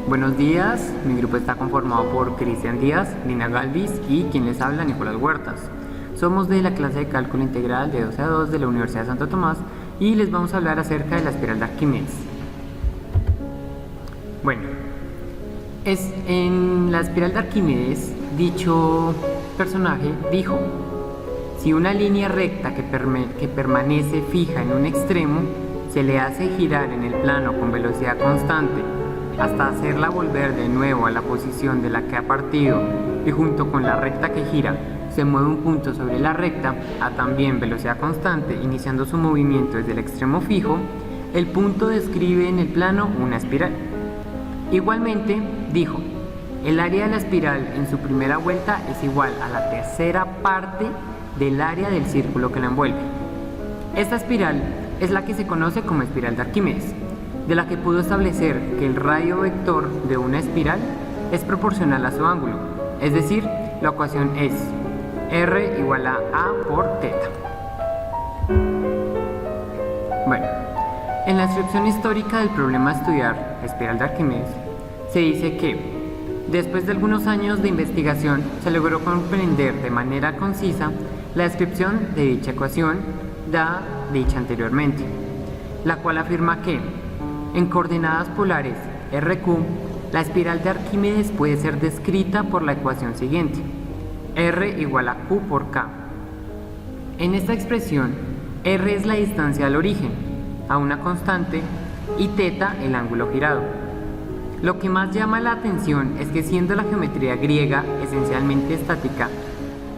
Buenos días, mi grupo está conformado por Cristian Díaz, Lina Galvis y quien les habla, Nicolás Huertas. Somos de la clase de cálculo integral de 12 a 2 de la Universidad de Santo Tomás y les vamos a hablar acerca de la espiral de Arquímedes. Bueno, en la espiral de Arquímedes, dicho personaje dijo: si una línea recta que permanece fija en un extremo se le hace girar en el plano con velocidad constante hasta hacerla volver de nuevo a la posición de la que ha partido, y junto con la recta que gira se mueve un punto sobre la recta a también velocidad constante, iniciando su movimiento desde el extremo fijo, el punto describe en el plano una espiral. Igualmente dijo: el área de la espiral en su primera vuelta es igual a la tercera parte del área del círculo que la envuelve. Esta espiral es la que se conoce como espiral de Arquímedes, de la que pudo establecer que el radio vector de una espiral es proporcional a su ángulo, es decir, la ecuación es R igual a por teta. Bueno, en la descripción histórica del problema a estudiar, espiral de Arquímedes, se dice que después de algunos años de investigación se logró comprender de manera concisa la descripción de dicha ecuación dicha anteriormente, la cual afirma que en coordenadas polares RQ, la espiral de Arquímedes puede ser descrita por la ecuación siguiente: R igual a Q por K. En esta expresión, R es la distancia al origen, a una constante, y θ el ángulo girado. Lo que más llama la atención es que, siendo la geometría griega esencialmente estática,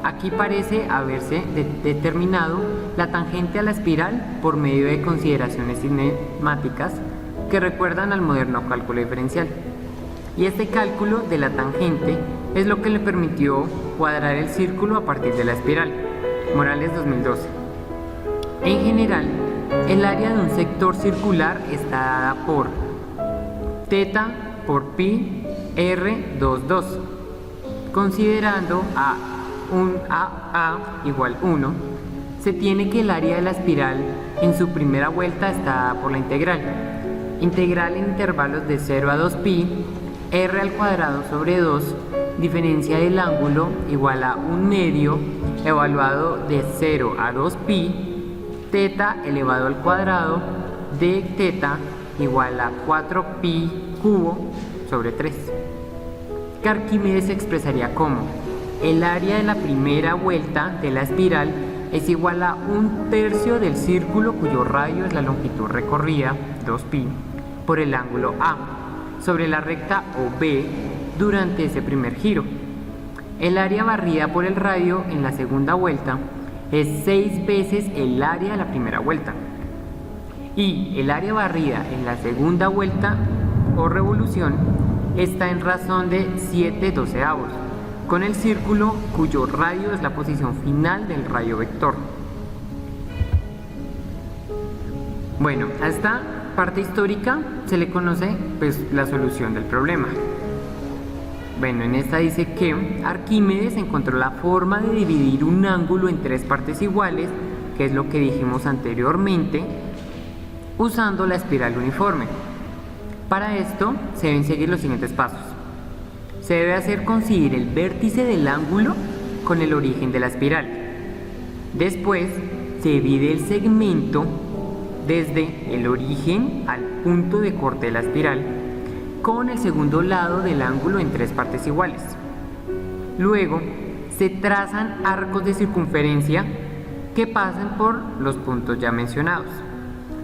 aquí parece haberse determinado la tangente a la espiral por medio de consideraciones cinemáticas que recuerdan al moderno cálculo diferencial. Y este cálculo de la tangente es lo que le permitió cuadrar el círculo a partir de la espiral. Morales 2012. En general, el área de un sector circular está dada por θ por pi r 2,2. Considerando a igual 1, se tiene que el área de la espiral en su primera vuelta está dada por la integral en intervalos de 0 a 2pi, r al cuadrado sobre 2, diferencia del ángulo igual a 1/2 evaluado de 0 a 2pi, θ elevado al cuadrado de θ igual a 4pi cubo sobre 3. Que Arquímedes se expresaría como: el área de la primera vuelta de la espiral es igual a 1/3 del círculo cuyo radio es la longitud recorrida, 2pi, por el ángulo A, sobre la recta OB durante ese primer giro. El área barrida por el radio en la segunda vuelta es 6 veces el área de la primera vuelta. Y el área barrida en la segunda vuelta o revolución está en razón de 7/12, con el círculo cuyo radio es la posición final del radio vector. Bueno, a esta parte histórica se le conoce la solución del problema. Bueno, en esta dice que Arquímedes encontró la forma de dividir un ángulo en 3 partes iguales, que es lo que dijimos anteriormente, usando la espiral uniforme. Para esto se deben seguir los siguientes pasos. Se debe hacer coincidir el vértice del ángulo con el origen de la espiral. Después se divide el segmento desde el origen al punto de corte de la espiral con el segundo lado del ángulo en 3 partes iguales. Luego se trazan arcos de circunferencia que pasan por los puntos ya mencionados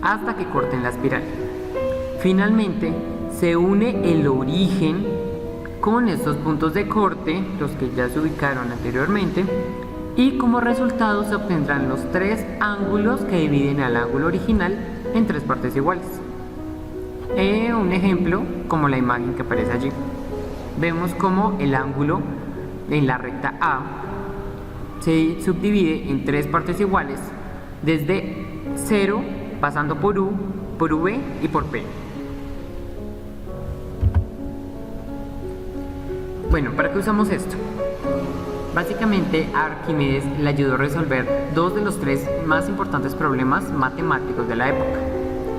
hasta que corten la espiral. Finalmente se une el origen con estos puntos de corte, los que ya se ubicaron anteriormente, y como resultado se obtendrán los 3 ángulos que dividen al ángulo original en 3 partes iguales. Un ejemplo, como la imagen que aparece allí. Vemos como el ángulo en la recta A se subdivide en 3 partes iguales, desde 0, pasando por U, por V y por P. Bueno, ¿para qué usamos esto? Básicamente, a Arquímedes le ayudó a resolver 2 de los 3 más importantes problemas matemáticos de la época,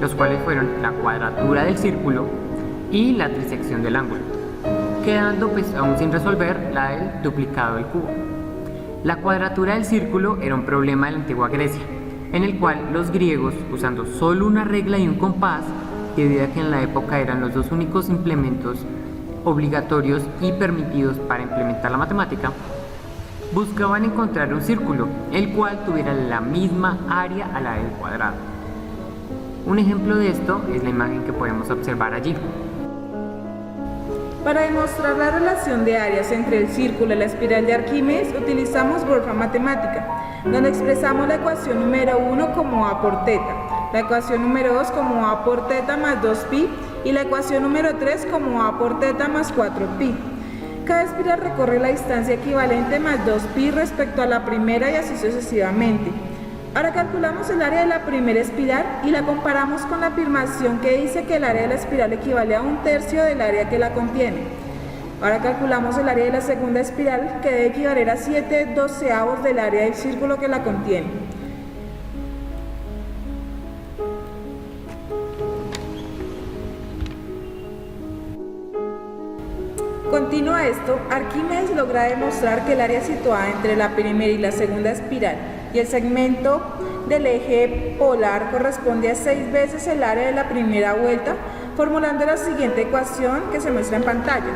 los cuales fueron la cuadratura del círculo y la trisección del ángulo, quedando pues aún sin resolver la del duplicado del cubo. La cuadratura del círculo era un problema de la antigua Grecia, en el cual los griegos, usando solo una regla y un compás, debido a que en la época eran los dos únicos implementos obligatorios y permitidos para implementar la matemática, buscaban encontrar un círculo, el cual tuviera la misma área a la del cuadrado. Un ejemplo de esto es la imagen que podemos observar allí. Para demostrar la relación de áreas entre el círculo y la espiral de Arquímedes, utilizamos Wolfram Matemática, donde expresamos la ecuación número 1 como A por teta, la ecuación número 2 como A por teta más 2pi y la ecuación número 3 como A por teta más 4pi. Cada espiral recorre la distancia equivalente más 2pi respecto a la primera y así sucesivamente. Ahora calculamos el área de la primera espiral y la comparamos con la afirmación que dice que el área de la espiral equivale a 1/3 del área que la contiene. Ahora calculamos el área de la segunda espiral, que debe equivaler a 7/12 del área del círculo que la contiene. Continuo a esto, Arquímedes logra demostrar que el área situada entre la primera y la segunda espiral y el segmento del eje polar corresponde a 6 veces el área de la primera vuelta, formulando la siguiente ecuación que se muestra en pantalla.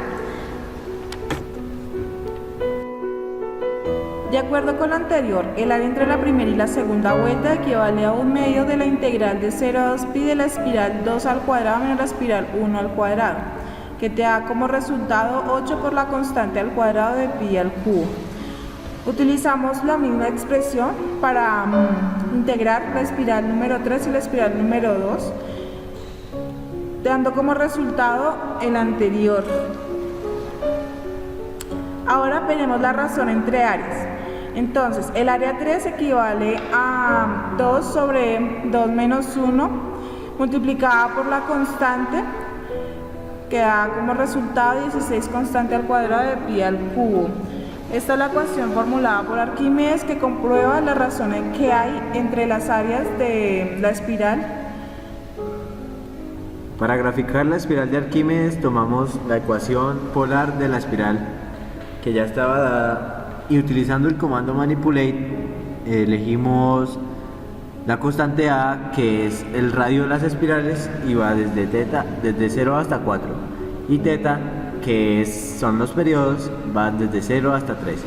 De acuerdo con lo anterior, el área entre la primera y la segunda vuelta equivale a 1/2 de la integral de 0 a 2pi de la espiral 2 al cuadrado menos la espiral 1 al cuadrado, que te da como resultado 8 por la constante al cuadrado de pi al cubo. Utilizamos la misma expresión para integrar la espiral número 3 y la espiral número 2, dando como resultado el anterior. Ahora veremos la razón entre áreas. Entonces, el área 3 equivale a 2 sobre 2 menos 1 multiplicada por la constante, que da como resultado 16 constante al cuadrado de pi al cubo. Esta es la ecuación formulada por Arquímedes que comprueba las razones que hay entre las áreas de la espiral. Para graficar la espiral de Arquímedes tomamos la ecuación polar de la espiral que ya estaba dada y utilizando el comando manipulate elegimos la constante A, que es el radio de las espirales y va desde 0 hasta 4, y teta, que son los periodos, va desde 0 hasta 3.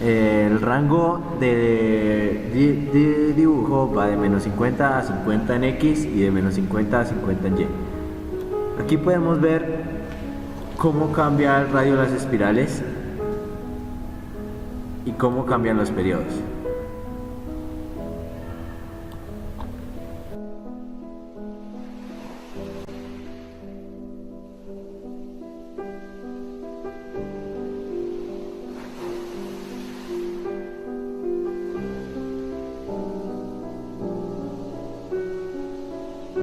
El rango de dibujo va de menos 50 a 50 en X y de menos 50 a 50 en Y. Aquí podemos ver cómo cambia el radio de las espirales y cómo cambian los periodos.